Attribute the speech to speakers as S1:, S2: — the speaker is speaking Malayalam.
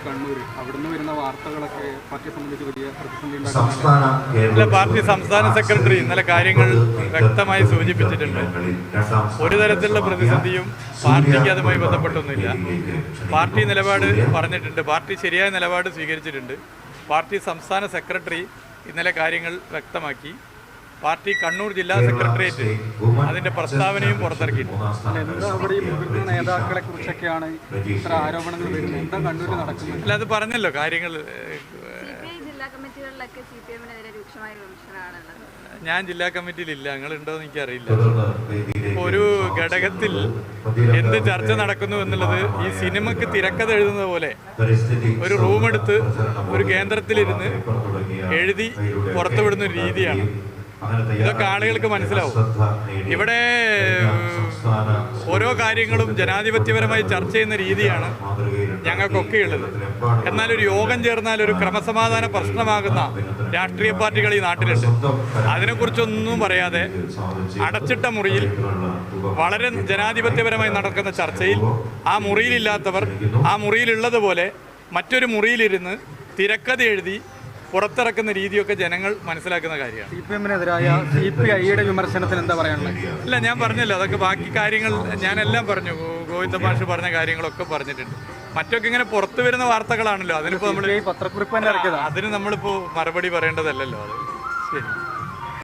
S1: കണ്ണൂർ. അവിടുന്ന് വരുന്ന വാർത്തകളൊക്കെ പാർട്ടിയെ സംബന്ധിച്ച് വലിയ പ്രതിസന്ധി ഉണ്ടാക്കുന്നില്ല.
S2: പാർട്ടി സംസ്ഥാന സെക്രട്ടറി ഇന്നലെ കാര്യങ്ങൾ വ്യക്തമായി സൂചിപ്പിച്ചിട്ടുണ്ട്. ഒരു തരത്തിലുള്ള പ്രതിസന്ധിയും പാർട്ടിക്ക് അതുമായി ബന്ധപ്പെട്ടൊന്നുമില്ല. പാർട്ടി നിലപാട് പറഞ്ഞിട്ടുണ്ട്, പാർട്ടി ശരിയായ നിലപാട് സ്വീകരിച്ചിട്ടുണ്ട്. പാർട്ടി സംസ്ഥാന സെക്രട്ടറി ഇന്നലെ കാര്യങ്ങൾ വ്യക്തമാക്കി. പാർട്ടി കണ്ണൂർ ജില്ലാ സെക്രട്ടേറിയറ്റ് അതിന്റെ പ്രസ്താവനയും പുറത്തിറക്കിയിട്ടുണ്ട്.
S1: അവിടെ ഈ മുതിർന്ന നേതാക്കളെ കുറിച്ചൊക്കെയാണ് ഇത്ര ആരോപണങ്ങൾ വരുന്നത്. എന്താ കണ്ണൂരിൽ നടക്കുന്നത്?
S2: അല്ല, അത് പറഞ്ഞല്ലോ കാര്യങ്ങൾ. ഞാൻ ജില്ലാ കമ്മിറ്റിയിലില്ല, നിങ്ങളുണ്ടോയെന്ന് എനിക്കറിയില്ല. ഒരു ഘടകത്തിൽ എന്ത് ചർച്ച നടക്കുന്നു എന്നുള്ളത് ഈ സിനിമയ്ക്ക് തിരക്കഥ എഴുതുന്നത് പോലെ ഒരു റൂമെടുത്ത് ഒരു കേന്ദ്രത്തിലിരുന്ന് എഴുതി പുറത്തുവിടുന്ന ഒരു രീതിയാണ്. ഇതൊക്കെ ആളുകൾക്ക് മനസ്സിലാവും. ഇവിടെ ഓരോ കാര്യങ്ങളും ജനാധിപത്യപരമായി ചർച്ച ചെയ്യുന്ന രീതിയാണ് ഞങ്ങൾക്കൊക്കെ ഉള്ളത്. എന്നാൽ ഒരു യോഗം ചേർന്നാൽ ഒരു ക്രമസമാധാന പ്രശ്നമാകുന്ന രാഷ്ട്രീയ പാർട്ടികൾ ഈ നാട്ടിലുണ്ട്. അതിനെക്കുറിച്ചൊന്നും പറയാതെ അടച്ചിട്ട മുറിയിൽ വളരെ ജനാധിപത്യപരമായി നടക്കുന്ന ചർച്ചയിൽ ആ മുറിയിലില്ലാത്തവർ ആ മുറിയിലുള്ളതുപോലെ മറ്റൊരു മുറിയിലിരുന്ന് തിരക്കഥ എഴുതി പുറത്തിറക്കുന്ന രീതിയൊക്കെ ജനങ്ങൾ മനസ്സിലാക്കുന്ന കാര്യമാണ്.
S1: CPM-നെതിരായ CPI-യുടെ വിമർശനത്തിന് എന്താ പറയാനുള്ളത്?
S2: ഇല്ല, ഞാൻ പറഞ്ഞല്ലോ, അതൊക്കെ ബാക്കി കാര്യങ്ങൾ ഞാനെല്ലാം പറഞ്ഞു. ഗോവിന്ദ മാഷ് പറഞ്ഞ കാര്യങ്ങളൊക്കെ പറഞ്ഞിട്ടുണ്ട്. മറ്റൊക്കെ ഇങ്ങനെ പുറത്തു വരുന്ന വാർത്തകളാണല്ലോ. അതിനിപ്പോൾ നമ്മൾ
S1: പത്രക്കുറിപ്പ് തന്നെ ഇറക്കിയതാണ്.
S2: അതിന് നമ്മളിപ്പോൾ മറുപടി പറയേണ്ടതല്ലല്ലോ. അത് ശരി.